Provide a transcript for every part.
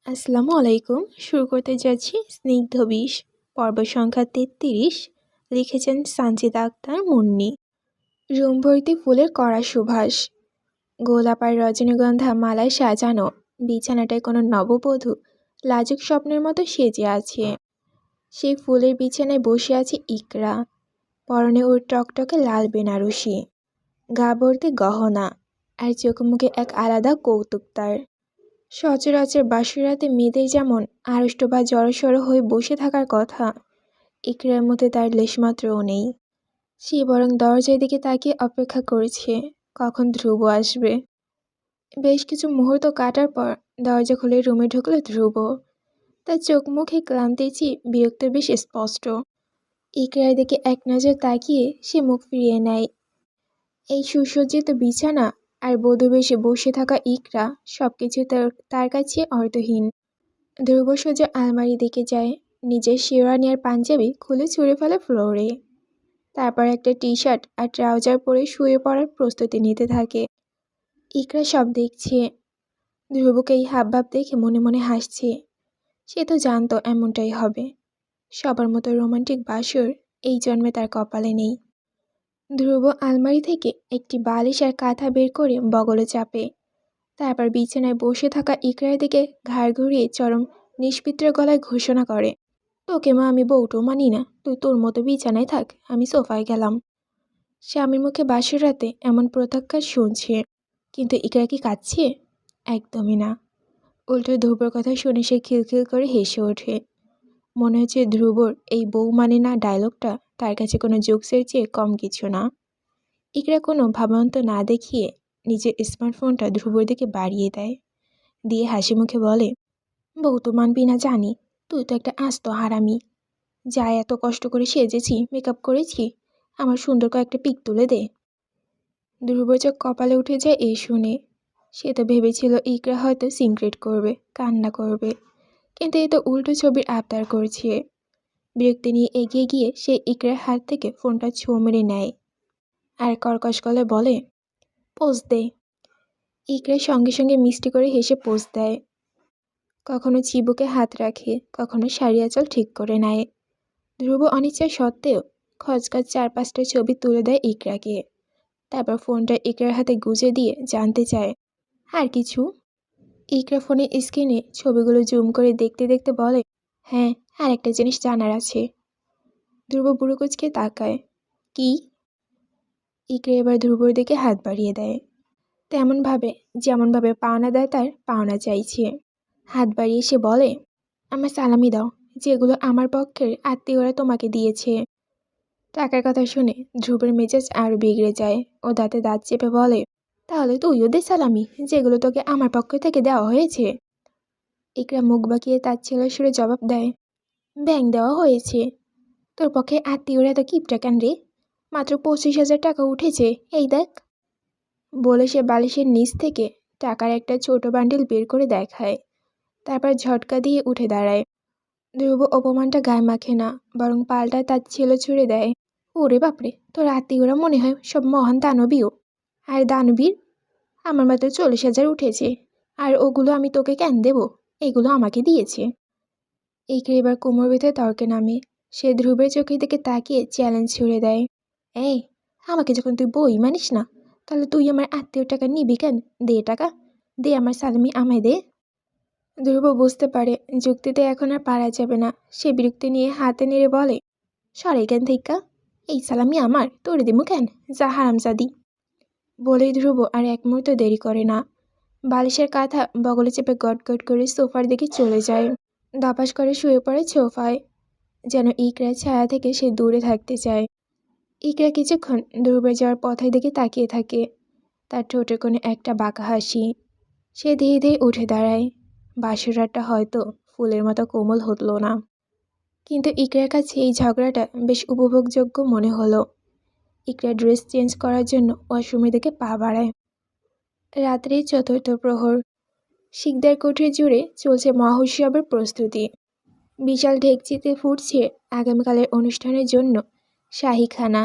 আসসালামু আলাইকুম। শুরু করতে যাচ্ছি স্নিগ্ধ বিষ, পর্ব সংখ্যা ৩৩। লিখেছেন সানজিদা আক্তার মুন্নি। রুম ভর্তি ফুলের কড়া সুবাস, গোলাপ আর রজনীগন্ধা মালায় সাজানো বিছানাটায় কোনো নববধূ লাজুক স্বপ্নের মতো সেজে আছে। সেই ফুলের বিছানায় বসে আছে ইকরা, পরনে ওর টকটকে লাল বেনারসি, গা ভর্তি গহনা, আর চোখ মুখে এক আলাদা কৌতুক তার। সচরাচর বাসরাতে মেয়েদের যেমন আড়ষ্ট বা জড়সড় হয়ে বসে থাকার কথা, ইকরার মধ্যে তার লেশমাত্রও নেই। সে বরং দরজার দিকে তাকিয়ে অপেক্ষা করেছে কখন ধ্রুব আসবে। বেশ কিছু মুহূর্ত কাটার পর দরজা খুলে রুমে ঢুকলো ধ্রুব। তার চোখ মুখে ক্লান্তির চেয়ে বিরক্ত বেশ স্পষ্ট। ইকরার দিকে এক নজর তাকিয়ে সে মুখ ফিরিয়ে নেয়। এই সুসজ্জিত বিছানা আর বধূবেশে বসে থাকা ইকরা সবকিছু তার কাছে অর্থহীন। ধ্রুব সোজা আলমারি দিকে যায়, নিজের শেরওয়ানি আর পাঞ্জাবি খুলে ছুঁড়ে ফেলে ফ্লোরে। তারপর একটা টি শার্ট আর ট্রাউজার পরে শুয়ে পড়ার প্রস্তুতি নিতে থাকে। ইকরা সব দেখছে। ধ্রুবকে এই হাবভাব দেখে মনে মনে হাসছে। সে তো জানতো এমনটাই হবে। সবার মতো রোমান্টিক বাসর এই জন্মে তার কপালে নেই। ধ্রুব আলমারি থেকে একটি বালিশ আর কাঁথা বের করে বগলে চাপে। তারপর বিছানায় বসে থাকা ইকরার দিকে ঘাড় ঘুরিয়ে চরম নিষ্পিত্র গলায় ঘোষণা করে, তোকে মা আমি বউটো মানি না, তুই তোর মতো বিছানায় থাক, আমি সোফায় গেলাম। স্বামীর মুখে বাসর রাতে এমন প্রত্যাখ্যান শুনছে, কিন্তু ইকরা কি কাঁদছে? একদমই না। উল্টো ধ্রুবর কথা শুনে সে খিলখিল করে হেসে ওঠে। মনে হচ্ছে ধ্রুবর এই বউ মানে না ডায়লগটা তার কাছে কোনো জোকসের চেয়ে কম কিছু না। ইকরা কোনো ভাবান্ত না দেখিয়ে নিজের স্মার্টফোনটা ধ্রুবর দিকে বাড়িয়ে দেয়, দিয়ে হাসি মুখে বলে, বউ তো মানবি না জানি, তুই তো একটা আস্ত হারামি। যা এত কষ্ট করে সেজেছি, মেকআপ করেছি, আমার সুন্দর কয়েকটা পিক তুলে দে। ধ্রুবর চোখ কপালে উঠে যায় এই শুনে। সে তো ভেবেছিল ইকরা হয়তো সিনক্রেট করবে, কান্না করবে, কিন্তু এই তো উল্টো ছবির আবদার করছে। বিরক্তি নিয়ে এগিয়ে গিয়ে সে ইকরার হাত থেকে ফোনটা ছোঁ মেরে নেয় আর কর্কশ গলায় বলে, পোজ দে। ইকরা সঙ্গে সঙ্গে মিষ্টি করে হেসে পোজ দেয়। কখনো চিবুকে হাত রাখে, কখনো শাড়ি আঁচল ঠিক করে নেয়। ধ্রুব অনিচ্ছা সত্ত্বেও খচখচ ৪-৫টা ছবি তুলে দেয় ইকরাকে। তারপর ফোনটা ইকরার হাতে গুজে দিয়ে জানতে চায়, আর কিছু? ইকরা ফোনের স্ক্রিনে ছবিগুলো জুম করে দেখতে দেখতে বলে, হ্যাঁ, আর একটা জিনিস জানার আছে। ধ্রুব বুড়ো কুচকে তাকায়, কি? ইকরা এবার ধ্রুবর দিকে হাত বাড়িয়ে দেয়, যেমনভাবে পাওনা দেয় তার পাওনা চাইছে। হাত বাড়িয়ে সে বলে, আমার সালামি দাও, যেগুলো আমার পক্ষের আত্মীয়রা তোমাকে দিয়েছে। টাকার কথা শুনে ধ্রুবের মেজাজ আরও বিগড়ে যায়। ও দাঁতে দাঁত চেপে বলে, তাহলে তুইও দে সালামি, যেগুলো তোকে আমার পক্ষ থেকে দেওয়া হয়েছে। ইকরা মুখ বাঁকিয়ে তার ছেলের সুরে জবাব দেয়, ব্যাং দেওয়া হয়েছে। তোর পক্ষে আত্মীয়রা এত কিপটা কেন রে? মাত্র 25,000 টাকা উঠেছে, এই দেখ। বলে সে বালিশের নিচ থেকে টাকার একটা ছোট বান্ডিল বের করে দেখায়। তারপর ঝটকা দিয়ে উঠে দাঁড়ায়। ধ্রুব অপমানটা গায়ে মাখে না, বরং পাল্টায় তার ছেলে ছুড়ে দেয়, ওরে বাপরে, তোর আত্মীয়রা মনে হয় সব মহান দানবীও। আর দানবীর? আমার মাত্র 40,000 উঠেছে, আর ওগুলো আমি তোকে কেন দেব? এগুলো আমাকে দিয়েছে। ইকরা এবার কোমর বেঁধে তর্কে নামে। সে ধ্রুবের চোখের দিকে তাকিয়ে চ্যালেঞ্জ ছুড়ে দেয়, এই, আমাকে যখন তুই বই মানিস না, তাহলে তুই আমার আত্মীয় টাকা নিবি কেন? দে টাকা, দে, আমার সালামি আমায় দে। ধ্রুব বুঝতে পারে যুক্তিতে এখন আর পারা যাবে না। সে বিরক্তি নিয়ে হাতে নেড়ে বলে, সরে কেন থিকা, এই সালামি আমার, তোর দিমু কেন, যা হারামজাদি। বলেই ধ্রুব আর এক মুহূর্ত দেরি করে না। বালিশের কাঁথা বগলে চেপে গটগট করে সোফার দিকে চলে যায়। ধপাস করে শুয়ে পড়ে সোফায়, যেন ইকরার ছায়া থেকে সে দূরে থাকতে চায়। ইকরা কিছুক্ষণ ধ্রুবের যাওয়ার পথের দিকে তাকিয়ে থাকে। তার ঠোঁটের কোণে একটা বাঁকা হাসি। সে ধীরে ধীরে উঠে দাঁড়ায়। বাসর রাতটা হয়তো ফুলের মতো কোমল হলো না, কিন্তু ইকরার কাছে এই ঝগড়াটা বেশ উপভোগযোগ্য মনে হলো। ইকরা ড্রেস চেঞ্জ করার জন্য ওয়াশরুমের দিকে পা বাড়ায়। রাত্রি ৪র্থ প্রহর। শিকদার কুঠির জুড়ে চলছে মহোৎসবের প্রস্তুতি। বিশাল ঢেকচিতে ফুটছে আগামীকালের অনুষ্ঠানের জন্য শাহী খানা।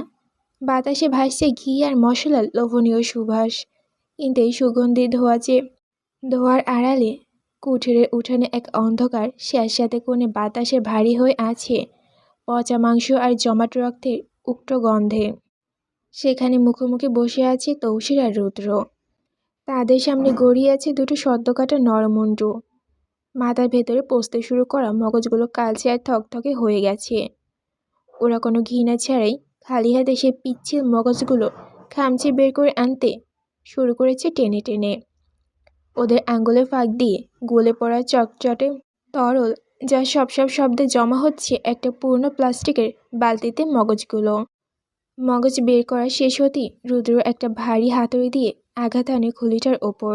বাতাসে ভাসছে ঘি আর মশলার লোভনীয় সুবাস, কিন্তু এই সুগন্ধি ধোঁয়ার আড়ালে কুঠিরের উঠানে এক অন্ধকার স্যাঁতস্যাঁতে কোণে বাতাসে ভারী হয়ে আছে পচা মাংস আর জমাট রক্তের উক্ত গন্ধে। সেখানে মুখোমুখি বসে আছে তৌসির আর রুদ্র। তাদের সামনে গড়িয়ে আছে দুটো সদ্য কাটা নরমুণ্ডু। মাথার ভেতরে পচতে শুরু করা মগজগুলো কালচে আর থকথকে হয়ে গেছে। ওরা কোনো ঘৃণা ছাড়াই খালি হাতে সে পিচ্ছিল মগজগুলো খামচে বের করে আনতে শুরু করেছে টেনে টেনে। ওদের আঙ্গুলের ফাঁক দিয়ে গলে পড়া চটচটে তরল যা সব শব্দে জমা হচ্ছে একটা পুরনো প্লাস্টিকের বালতিতে মগজগুলো। মগজ বের করা শেষ হতেই রুদ্র একটা ভারী হাতুড়ি দিয়ে আঘাত আনে খুলিটার ওপর।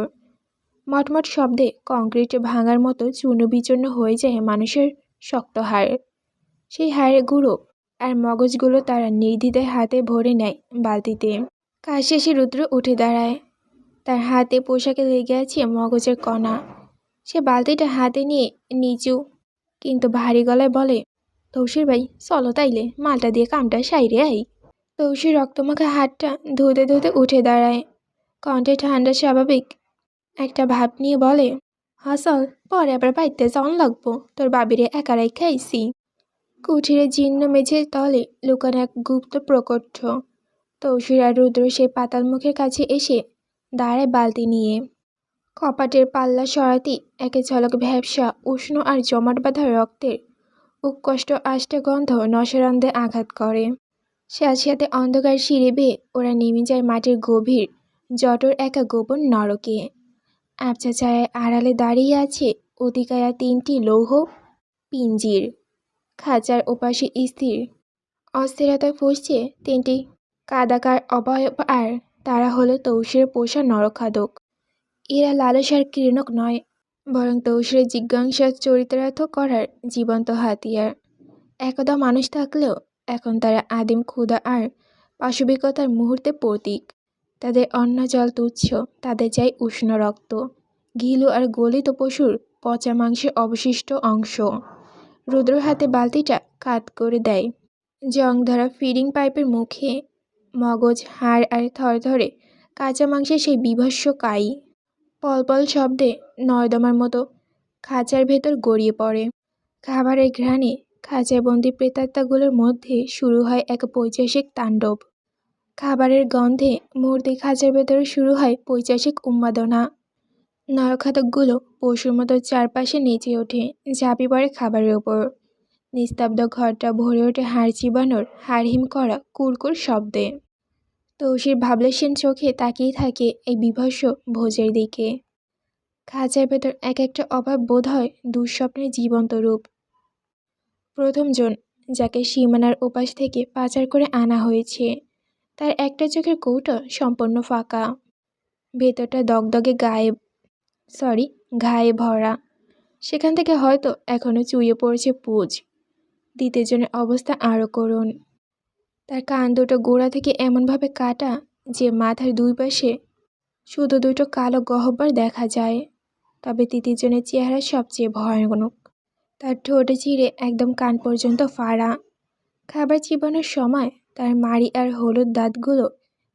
মটমট শব্দে কংক্রিটে ভাঙার মতো চূর্ণ বিচূর্ণ হয়ে যায় মানুষের শক্ত হাড়। সেই হাড়ের গুঁড়ো আর মগজগুলো তারা নির্দ্বিধায় হাতে ভরে নেয় বালতিতে। কাজ শেষে রুদ্র উঠে দাঁড়ায়। তার হাতে পোশাকে লেগে আছে মগজের কণা। সে বালতিটা হাতে নিয়ে নিচু কিন্তু ভারী গলায় বলে, তৌসির ভাই চলো তাইলে মালটা দিয়ে কামটা সাইরে আই। তৌসির রক্তমাখা হাতটা ধুতে ধুতে উঠে দাঁড়ায়। কণ্ঠে ঠান্ডা স্বাভাবিক একটা ভাব নিয়ে বলে, হাসল পরে আবার বাইতে যাওয়ান লাগবো, তোর বাবিরে একারাই খাইছি। কুঠিরে জীর্ণ মেঝের তলে লুকানো এক গুপ্ত প্রকোষ্ঠ। তৌসির আর রুদ্র সেই পাতাল মুখের কাছে এসে দাঁড়ায় বালতি নিয়ে। কপাটের পাল্লা সরাতেই একে ঝলক ভ্যাবসা উষ্ণ আর জমাট বাঁধা রক্তের উৎকষ্ট আষ্টা গন্ধ নশারন্ধে আঘাত করে। স্যাঁতস্যাঁতে অন্ধকার সিঁড়ি বেয়ে ওরা নেমে যায় মাটির গভীর জটর একা গোপন নরকে। আবছা ছায়ায় আড়ালে দাঁড়িয়ে আছে অতিকায়া 3টি লৌহ পিঞ্জির। খাঁচার ওপাশে স্থির অস্থিরতায় ফুঁসছে 3টি কাদাকার অবয়ব, আর তারা হলো তৌসিরের পোষা নরখাদক। এরা লালসার কীর্ণক নয়, বরং তৌসিরের জিজ্ঞাসা চরিতার্থ করার জীবন্ত হাতিয়ার। একদা মানুষ থাকলেও এখন তারা আদিম ক্ষুধা আর পাশবিকতার মুহূর্তে প্রতীক। তাদের অন্ন জল তুচ্ছ, তাদের চাই উষ্ণ রক্ত, ঘিলু আর গলিত পশুর পচা মাংসের অবশিষ্ট অংশ। রুদ্র হাতে বালতিটা কাত করে দেয় জং ধরা ফিডিং পাইপের মুখে। মগজ, হাড় আর থরথরে কাঁচা মাংসের সেই বীভৎস কাই পলপল শব্দে নর্দমার মতো খাঁচার ভেতর গড়িয়ে পড়ে। খাবারের ঘ্রাণে খাঁচায় বন্দি প্রেতাত্মাগুলোর মধ্যে শুরু হয় এক পৈশাচিক তাণ্ডব। খাবারের গন্ধে মুহূর্তে খাঁচার ভেতরে শুরু হয় পৈশাচিক উন্মাদনা। নরখাদকগুলো পশুর মতো চারপাশে নেচে ওঠে, ঝাঁপি পড়ে খাবারের ওপর। নিস্তব্ধ ঘরটা ভরে ওঠে হাড় চিবানোর হাড়হিম করা কুরকুর শব্দে। তৌসির ভাবলেশীন চোখে তাকিয়ে থাকে এই বিভৎস ভোজের দিকে। খাঁচার ভেতর এক একটা অভাব বোধ হয় দুঃস্বপ্নের জীবন্ত রূপ। প্রথমজন, যাকে সীমানার ওপাশ থেকে পাচার করে আনা হয়েছে, তার একটা চোখের কৌটো সম্পূর্ণ ফাঁকা, ভেতরটা দগদগে ঘায়ে ভরা। সেখান থেকে হয়তো এখনো চুইয়ে পড়েছে পুঁজ। দ্বিতীয়জনের অবস্থা আরও করুণ। তার কান দুটো গোড়া থেকে এমনভাবে কাটা যে মাথার দুই পাশে শুধু দুটো কালো গহ্বর দেখা যায়। তবে তৃতীয়জনের চেহারা সবচেয়ে ভয়ানক। তার ঠোঁটে চিরে একদম কান পর্যন্ত ফাড়া। খাবার চিবানোর সময় তার মাড়ি আর হলুদ দাঁতগুলো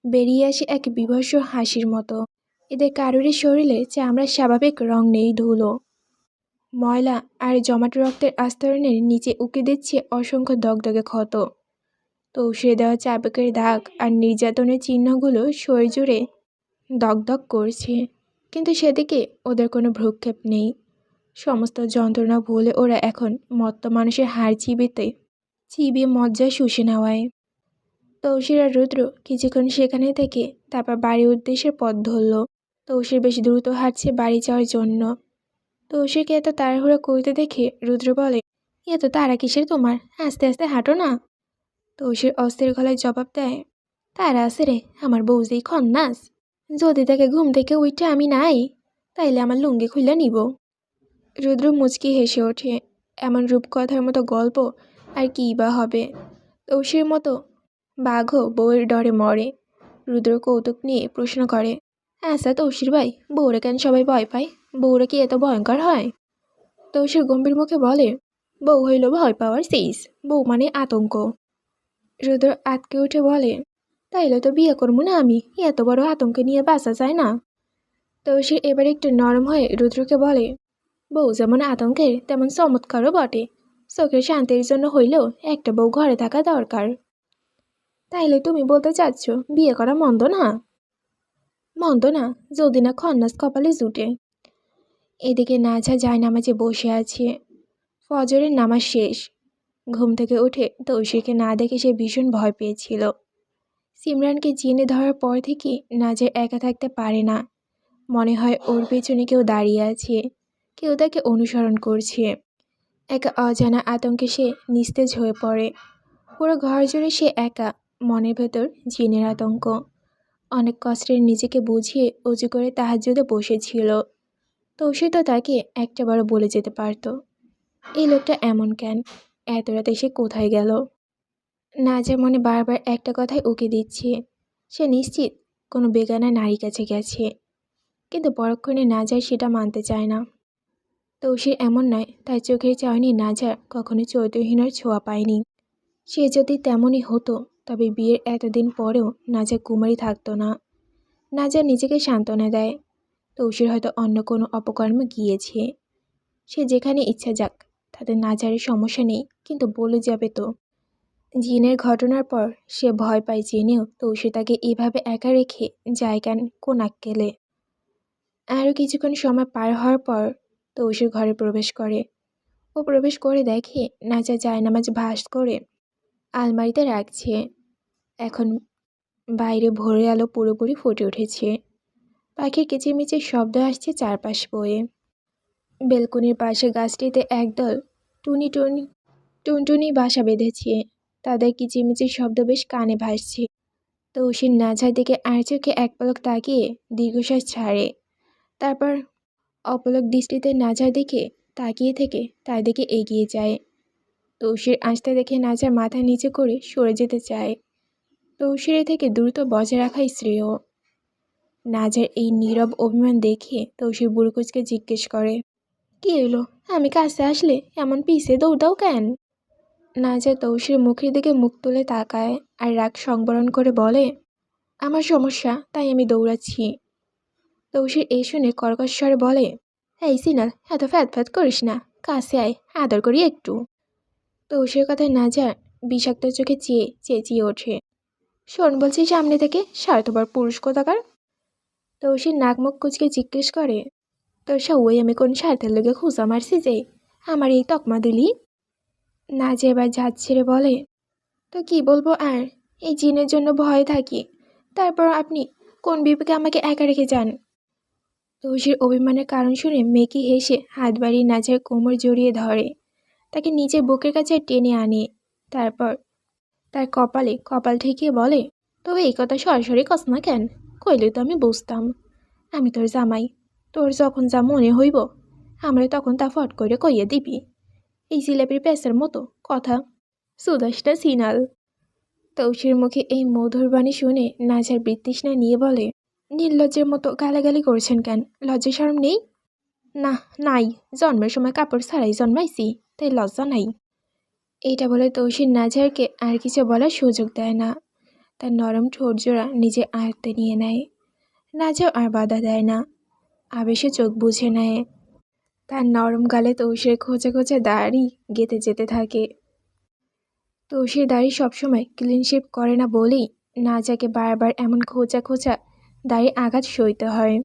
বেরিয়ে আসে এক বিভৎস হাসির মতো। এদের কারুরই শরীরে চামড়ার স্বাভাবিক রং নেই, ধুলো, ময়লা আর জমাট রক্তের আস্তরণের নিচে উঁকি দিচ্ছে অসংখ্য দগদগে ক্ষত। তৌসিরে দেওয়া চাবুকের দাগ আর নির্যাতনের চিহ্নগুলো শরীর জুড়ে দগদগ করছে, কিন্তু সেদিকে ওদের কোনো ভ্রুক্ষেপ নেই। সমস্ত যন্ত্রণা ভুলে ওরা এখন মত্ত মানুষের হাড় চিবিয়ে মজ্জা শুষে নেওয়ায়। তৌসির আর রুদ্র কিছুক্ষণ সেখানে থেকে তারপর বাড়ির উদ্দেশ্যে পথ ধরল। তৌসির বেশ দ্রুত হাঁটছে বাড়ি যাওয়ার জন্য। তৌসিরকে এত তাড়াহুড়ো করতে দেখে রুদ্র বলে, এত তাড়া কিসের তোমার, আস্তে আস্তে হাঁটো না। তৌসির অস্থির গলায় জবাব দেয়, তারা আছে রে, আমার বউ যেই খন্নাস, যদি তাকে ঘুম থেকে উঠে আমি নাই, তাইলে আমার লুঙ্গি খুলে নিব। রুদ্র মুচকি হেসে ওঠে। এমন রূপকথার মতো গল্প আর কী বা হবে। তৌসির মতো বাঘও বউয়ের ডরে মরে। রুদ্র কৌতুক নিয়ে প্রশ্ন করে, আচ্ছা তৌসির ভাই, বউরা কেন সবাই ভয় পায়? বউরা কি এত ভয়ঙ্কর হয়? তৌসির গম্ভীর মুখে বলে, বউ হইল ভয় পাওয়ার শেষ, বউ মানে আতঙ্ক। রুদ্র আতকে উঠে বলে, তাইলে তো বিয়ে করবো না আমি, এত বড় আতঙ্ক নিয়ে বাঁচা যায় না। তৌসির এবার একটু নরম হয়ে রুদ্রকে বলে, বউ যেমন আতঙ্কের তেমন চমৎকারও বটে। চোখের শান্তির জন্য হইলেও একটা বউ ঘরে থাকা দরকার। তাইলে তুমি বলতে চাচ্ছ বিয়ে করা মন্দ না? মন্দ না, যদি না খন্নাস কপালে জুটে। এদিকে নাজা জায়নামাজে বসে আছে। ফজরের নামাজ শেষ। ঘুম থেকে উঠে তৌসিরকে না দেখে সে ভীষণ ভয় পেয়েছিল। সিমরানকে চিনে ধরার পর থেকে নাজের একা থাকতে পারে না। মনে হয় ওর পেছনে কেউ দাঁড়িয়ে আছে, কেউ তাকে অনুসরণ করছে। এক অজানা আতঙ্কে সে নিস্তেজ হয়ে পড়ে। পুরো ঘর জুড়ে সে একা, মনের ভেতর জিনের আতঙ্ক। অনেক কষ্টের নিজেকে বুঝিয়ে উঁচু করে তাহাজ্জুদে বসেছিল। তৌসির তো তাকে একটাবারও বলে যেতে পারত, এই লোকটা এমন কেন, এত রাতে সে কোথায় গেল। নাজা মনে বারবার একটা কথাই উকি দিচ্ছে, সে নিশ্চিত কোনো বেগানা নারীর কাছে গেছে। কিন্তু পরক্ষণে নাজার সেটা মানতে চায় না। তৌসির এমন নয়, তার চোখের চাহনি নাজার কখনো চৈতন্যহীনার ছোঁয়া পায়নি। সে যদি তেমনই হতো তবে বিয়ের এতদিন পরেও নাজা কুমারী থাকতো না। নাজা নিজেকে সান্ত্বনা দেয়, তৌসির হয়তো অন্য কোনো অপকর্মে গিয়েছে। সে যেখানে ইচ্ছা যাক, তাতে নাজারের সমস্যা নেই, কিন্তু বলে যাবে তো। জিনের ঘটনার পর সে ভয় পায় জেনেও তৌসির তাকে এভাবে একা রেখে যায় কেন, কোন আক্কেলে। আরও কিছুক্ষণ সময় পার হওয়ার পর তৌসির ঘরে প্রবেশ করে। ও প্রবেশ করে দেখে নাজা জায়নামাজ ভাঁজ করে আলমারিতে রাখছে। এখন বাইরে ভোরের আলো পুরোপুরি ফুটে উঠেছে। পাখির কিচিরমিচির শব্দ আসছে চারপাশ বয়ে। বেলকনির পাশে গাছটিতে একদল টুনটুনি বাসা বেঁধেছে। তাদের কিচিরমিচির শব্দ বেশ কানে ভাসছে। তৌসির নাজার দিকে আর চোখে এক পলক তাকিয়ে দীর্ঘশ্বাস ছাড়ে। তারপর অপলক দৃষ্টিতে নাজার দিকে তাকিয়ে থেকে তার দিকে এগিয়ে যায়। তৌসির আসতে দেখে নাজার মাথা নিচে করে সরে যেতে চায়। তৌসিরের থেকে দ্রুত বজায় রাখাই শ্রেয়। নাজার এই নীরব অভিমান দেখে তৌসির বুড়কুচকে জিজ্ঞেস করে, কি হইলো? আমি কাছে আসলে এমন পিছে দৌড়াও কেন? নাজা তৌসির মুখের দিকে মুখ তুলে তাকায় আর রাগ সংবরণ করে বলে, আমার সমস্যা তাই আমি দৌড়াচ্ছি। তৌসির এই শুনে কর্কশ স্বরে বলে, এই সিনাল, এত ফ্যাত ফ্যাত করিস না, কাছে আয়, আদর করি একটু। তৌসির কথায় নাজার বিষাক্ত চোখে চেঁচিয়ে ওঠে, শোন বলছি সামনে থেকে, স্বার্থপর পুরুষ কোথাকার। তৌসির নাক মুখ কুচকে জিজ্ঞেস করে, তোর সউই আমি কোন স্বার্থের লোকে খুঁজা মারছি যে আমার এই তকমা দিলি? নাজা এবার ঝাঁজ ছেড়ে বলে, তো কি বলবো আর, এই জিনের জন্য ভয়ে থাকি, তারপর আপনি কোন বিবেকে আমাকে একা রেখে যান? তৌসির অভিমানের কারণ শুনে মেকি হেসে হাত বাড়িয়ে নাজার কোমর জড়িয়ে ধরে, তাকে নিজের বুকের কাছে টেনে আনে। তারপর তার কপালে কপাল ঠেকিয়ে বলে, তবে এই কথা সরাসরি কস না কেন? কইলে তো আমি বুঝতাম। আমি তোর জামাই, তোর যখন যা মনে হইব আমরা তখন তা ফট করে কইয়ে দিবি। এই জিলাপির প্যাসের মতো কথা, সুদাসটা সিনাল। তৌসির মুখে এই মধুর বাণী শুনে নাজার বৃত্তৃষ্ণা নিয়ে বলে, নির্লজ্জের মতো গালাগালি করছেন কেন? লজ্জা শরম নেই? না, নাই, জন্মের সময় কাপড় ছাড়াই জন্মাইছি, তাই লজ্জা নাই। এইটা বলে তৌসির নাজারকে আর কিছু বলার সুযোগ দেয় না। তার নরম ঠোঁট জোড়া নিজের আয়ত্তে নিয়ে নেয়। নাজার আর বাধা দেয় না, আবেশে চোখ বুঝে নেয়। তার নরম গালে তৌসির খোঁচা খোঁচা দাড়ি গেঁথে যেতে থাকে। তৌসির দাড়ি সবসময় ক্লিন শেপ করে না বলেই নাজাকে বারবার এমন খোঁচা খোঁচা দাড়ি আঘাত সইতে হয়।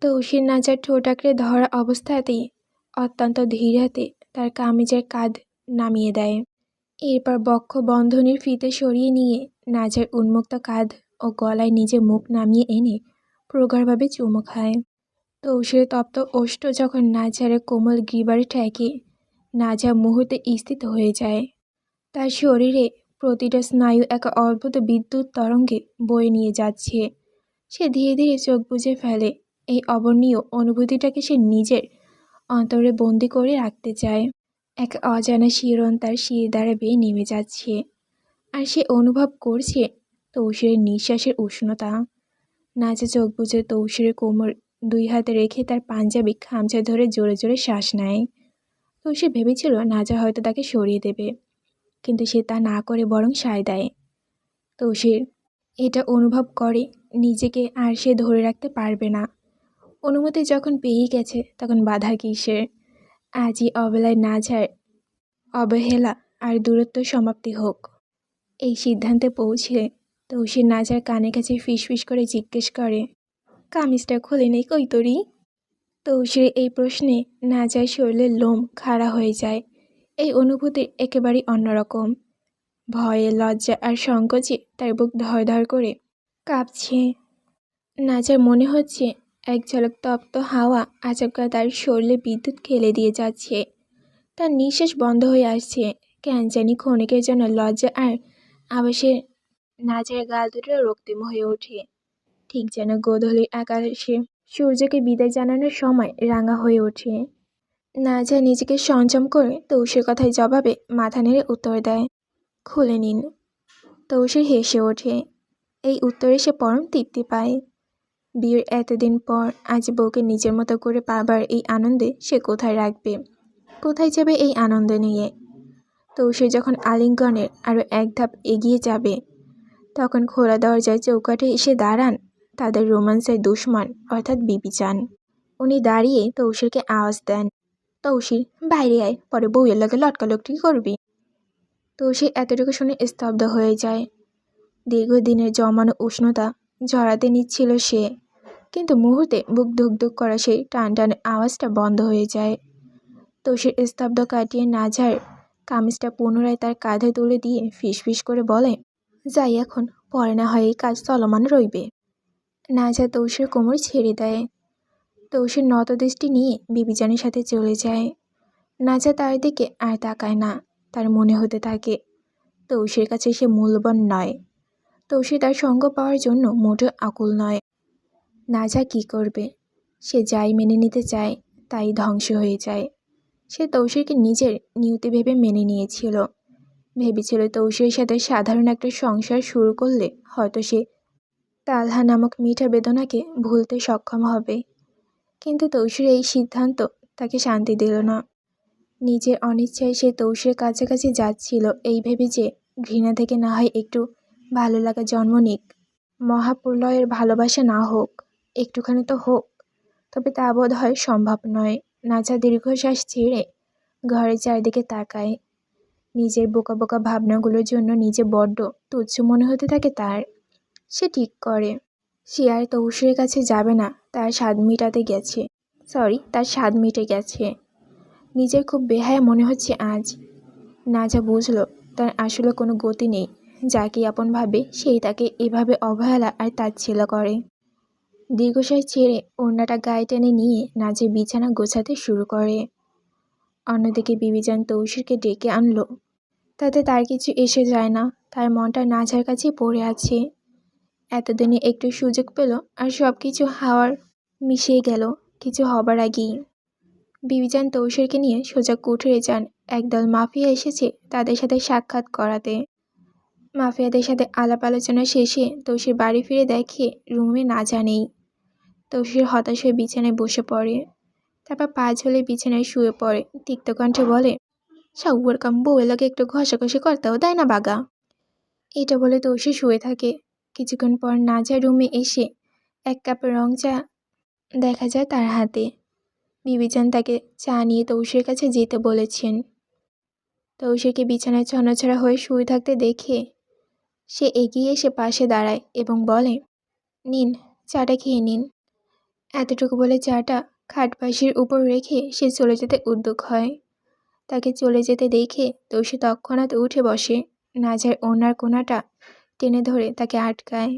তৌসির নাজার ঠোঁট আঁকড়ে ধরা অবস্থাতেই অত্যন্ত ধীর হাতে তার কামিজের কাঁধ নামিয়ে দেয়। এরপর বক্ষ বন্ধনীর ফিতে সরিয়ে নিয়ে নাজার উন্মুক্ত কাঁধ ও গলায় নিজে মুখ নামিয়ে এনে প্রগাঢ়ভাবে চুমু খায়। তৌসির তপ্ত ওষ্ঠ যখন নাজারের কোমল গ্রীবারে ঠেকে, নাজা মুহূর্তে স্থিত হয়ে যায়। তার শরীরে প্রতিটা স্নায়ু এক অদ্ভুত বিদ্যুৎ তরঙ্গে বয়ে নিয়ে যাচ্ছে। সে ধীরে ধীরে চোখ বুজে ফেলে। এই অবর্ণীয় অনুভূতিটাকে সে নিজের অন্তরে বন্দি করে রাখতে চায়। এক অজানা শিহরণ তার শির দ্বারা বেয়ে নেমে যাচ্ছে, আর সে অনুভব করছে তৌসিরের নিঃশ্বাসের উষ্ণতা। নাজা চোখ বুজে তৌসিরের কোমর দুই হাতে রেখে তার পাঞ্জাবি খামচা ধরে জোরে জোরে শ্বাস নেয়। তৌসির ভেবেছিল নাজা হয়তো তাকে সরিয়ে দেবে, কিন্তু সে তা না করে বরং সায় দেয়। তৌসির এটা অনুভব করে নিজেকে আর সে ধরে রাখতে পারবে না। অনুমতি যখন পেয়েই গেছে তখন বাধা কিসের? আজই অবেলায় নাজার অবহেলা আর দূরত্ব সমাপ্তি হোক। এই সিদ্ধান্তে পৌঁছে তৌসির নাজার কানে কাছে ফিসফিস করে জিজ্ঞেস করে, কামিজটা খুলে নেই কই তোরি? তৌসির এই প্রশ্নে নাজার শরীরের লোম খাড়া হয়ে যায়। এই অনুভূতি একেবারেই অন্যরকম। ভয়ে, লজ্জা আর সংকোচে তার বুক ধড় করে কাঁপছে। নাজার মনে হচ্ছে এক ঝলক তপ্ত হাওয়া আচমকা তার শরীরে বিদ্যুৎ খেলে দিয়ে যাচ্ছে। তার নিঃশ্বাস বন্ধ হয়ে আসছে। কেন জানি ক্ষণিকের জন্য লজ্জা আর আবেশে নাজার গাল দুটো রক্তিম হয়ে ওঠে। ঠিক যেন গোধূলির আকাশে সূর্যকে বিদায় জানানোর সময় রাঙা হয়ে ওঠে। নাজা নিজেকে সংযম করে তৌসির কথায় জবাবে মাথা নেড়ে উত্তর দেয়, খুলে নিন। তৌসির হেসে ওঠে। এই উত্তরে সে পরম তৃপ্তি পায়। বিয়ের এতদিন পর আজ বউকে নিজের মতো করে পাবার এই আনন্দে সে কোথায় রাখবে, কোথায় যাবে এই আনন্দ নিয়ে? তৌসির যখন আলিঙ্গনের আরও এক ধাপ এগিয়ে যাবে, তখন খোলা দরজায় চৌকাঠে এসে দাঁড়ান তাদের রোমান্সের দুশ্মন অর্থাৎ বিবিচান। উনি দাঁড়িয়ে তৌসিরকে আওয়াজ দেন, তৌসির বাইরে আয়, পরে বউয়ের লগে লটকালটকি করবি। তৌসির এতটুকু শুনে স্তব্ধ হয়ে যায়। দীর্ঘদিনের জমানো উষ্ণতা ঝরাতে নিচ্ছিল সে, কিন্তু মুহূর্তে বুক ধুকধুক করা সেই টান টান আওয়াজটা বন্ধ হয়ে যায়। তৌসির স্তব্ধ কাটিয়ে নাজার কামিজটা পুনরায় তার কাঁধে তুলে দিয়ে ফিসফিস করে বলে, যাই এখন, পরে না হয় এই কাজ চলমান রইবে। নাজা তৌসির কোমর ছেড়ে দেয়। তৌসির নতদৃষ্টি নিয়ে বিবিজানের সাথে চলে যায়। নাজা তার দিকে আর তাকায় না। তার মনে হতে থাকে তৌসির কাছে সে মূল্যবান নয়। তৌসির তার সঙ্গ পাওয়ার জন্য মোটেও আকুল নয়। নাজা কি করবে? সে যাই মেনে নিতে চায় তাই ধ্বংস হয়ে যায়। সে তৌসিরকে নিজের নিয়তি ভেবে মেনে নিয়েছিল। ভেবেছিল তৌসিরের সাথে সাধারণ একটা সংসার শুরু করলে হয়তো সে তালহা নামক মিঠা বেদনাকে ভুলতে সক্ষম হবে। কিন্তু তৌসিরের এই সিদ্ধান্ত তাকে শান্তি দিল না। নিজের অনিচ্ছায় সে তৌসিরের কাছাকাছি যাচ্ছিল এই ভেবে যে ঘৃণা থেকে না হয় একটু ভালো লাগা জন্ম নিক। মহাপ্রলয়ের ভালোবাসা না হোক, একটুখানি তো হোক। তবে তা বোধ হয় সম্ভব নয়। নাজা দীর্ঘশ্বাস ছেড়ে ঘরের চারিদিকে তাকায়। নিজের বোকা বোকা ভাবনাগুলোর জন্য নিজে বড্ড তুচ্ছ মনে হতে থাকে তার। সে ঠিক করে সে আর তৌসিরের কাছে যাবে না। তার স্বাদ মিটে গেছে। নিজের খুব বেহায়া মনে হচ্ছে আজ। নাজা বুঝল তার আসলে কোনো গতি নেই। যাকে আপন ভাবে সেই তাকে এভাবে অবহেলা আর তাচ্ছিল্য করে। দীর্ঘশ্বাস ছেড়ে ওড়নাটা গায়ে টেনে নিয়ে নাজা বিছানা গোছাতে শুরু করে। অন্যদিকে বিবিজান তৌসিরকে ডেকে আনলো। তাতে তার কিছু এসে যায় না। তার মনটা নাজার কাছে পড়ে আছে। এতদিনে একটু সুযোগ পেল আর সব কিছু হাওয়ার মিশিয়ে গেল কিছু হবার আগেই। বিবিজান তৌসিরকে নিয়ে সোজা কুঠুরে যান। একদল মাফিয়া এসেছে তাদের সাথে সাক্ষাৎ করাতে। মাফিয়াদের সাথে আলাপ আলোচনা শেষে তৌসির বাড়ি ফিরে দেখে রুমে নাজা নেই। তৌসির হতাশ হয়ে বিছানায় বসে পড়ে। তারপর পা ঝুলে বিছানায় শুয়ে পড়ে। তিক্ত কণ্ঠে বলে, সাউয়ার কাম বউয়ের লাগে একটু ঘষাঘষি করতেও দেয় না বাগা। এটা বলে তৌসির শুয়ে থাকে। কিছুক্ষণ পর নাজা রুমে এসে এক কাপ রং চা দেখা যায় তার হাতে। বিবিজান তাকে চা নিয়ে তৌসির কাছে যেতে বলেছেন। তৌসিরকে বিছানায় ছন্নছাড়া হয়ে শুয়ে থাকতে দেখে সে এগিয়ে এসে পাশে দাঁড়ায় এবং বলে, নিন, চাটা খেয়ে নিন। এতটুকু বলে চাটা খাটপাশির উপর রেখে সে চলে যেতে উদ্যত হয়। তাকে চলে যেতে দেখে তৌসির তৎক্ষণাৎ উঠে বসে। নাজার ওড়নার কোণাটা টেনে ধরে তাকে আটকায়।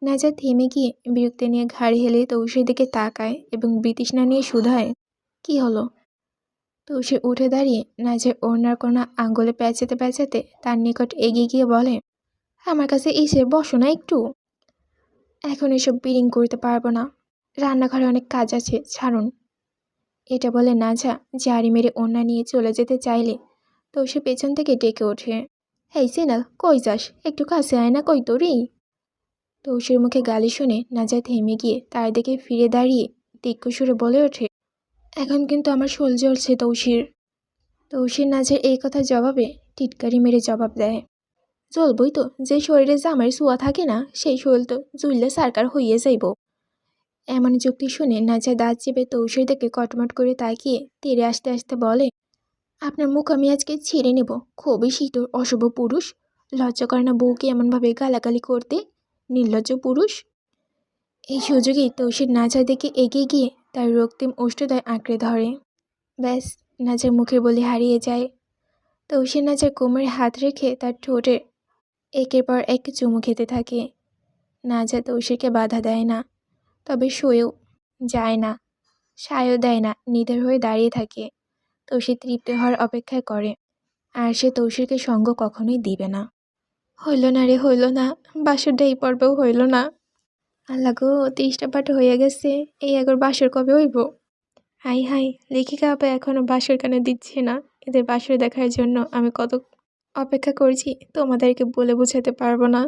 নাজা থেমে গিয়ে বিরক্তি নিয়ে ঘাড় হেলে তৌসির দিকে তাকায় এবং বিতৃষ্ণা নিয়ে শুধায়, কি হলো? তৌসির উঠে দাঁড়িয়ে নাজের ওড়নার কোণা আঙুলে প্যাঁচাতে প্যাঁচাতে তার নিকট এগিয়ে গিয়ে বলে, আমার কাছে এসে বসো না একটু। এখন এসব বিড়িং করতে পারবো না। রান্নাঘরে অনেক কাজ আছে, ছাড়ুন। এটা বলে নাজা জারি মেরে ওড়না নিয়ে চলে যেতে চাইলে তৌসির পেছন থেকে ডেকে ওঠে, হেই সিনাল, কই যাস? একটু কাছে আয় না, কই তোরি? তৌসির মুখে গালি শুনে নাজা থেমে গিয়ে তার দিকে ফিরে দাঁড়িয়ে তীক্ষ্ণ সুরে বলে ওঠে, এখন কিন্তু আমার শোল জ্বলছে তৌসির। তৌসির নাজের এই কথার জবাবে টিটকারি মেরে জবাব দেয়, জ্বলবই তো, যে শরীরে জামাইয়ের ছোঁয়া থাকে না সেই শরীর তো জুইলে সারকার হইয়ে যাইব। এমন যুক্তি শুনে নাজা দাঁত চেপে তৌসির দিকে কটমট করে তাকিয়ে তেড়ে আসতে আসতে বলে, আপনার মুখ আমি আজকে ছিঁড়ে নেব। খুবই শীতল অশুভ পুরুষ। লজ্জা করে না বউকে এমনভাবে গালাগালি করতে? নির্লজ্জ পুরুষ। এই সুযোগেই তৌসির নাজার দিকে এগিয়ে গিয়ে তার রক্তিম ওষ্ঠদ্বয় আঁকড়ে ধরে। ব্যাস, নাজার মুখের বলি হারিয়ে যায়। তৌসির নাজার কোমরে হাত রেখে তার ঠোঁটের একের পর এক চুমু খেতে থাকে। নাজা তৌসিরকে বাধা দেয় না, তবে শুয়েও যায় না, সায়ও দেয় না, নিদার হয়ে দাঁড়িয়ে থাকে। তৌসির তৃপ্ত হওয়ার অপেক্ষা করে, আর সে তৌসিরকে সঙ্গ কখনোই দিবে না। হইল না রে, হইল না, বাসরটা এই পর্বেও হইল না। আল্লাহ গো, 30টা পাঠ হয়ে গেছে, এই একবার বাসর কবে হইব? হাই হাই, লেখিকা আপা এখনো বাসর কেন দিচ্ছে না? এদের বাসর দেখার জন্য আমি কত অপেক্ষা করছি তোমাদেরকে বলে বোঝাতে পারবো না।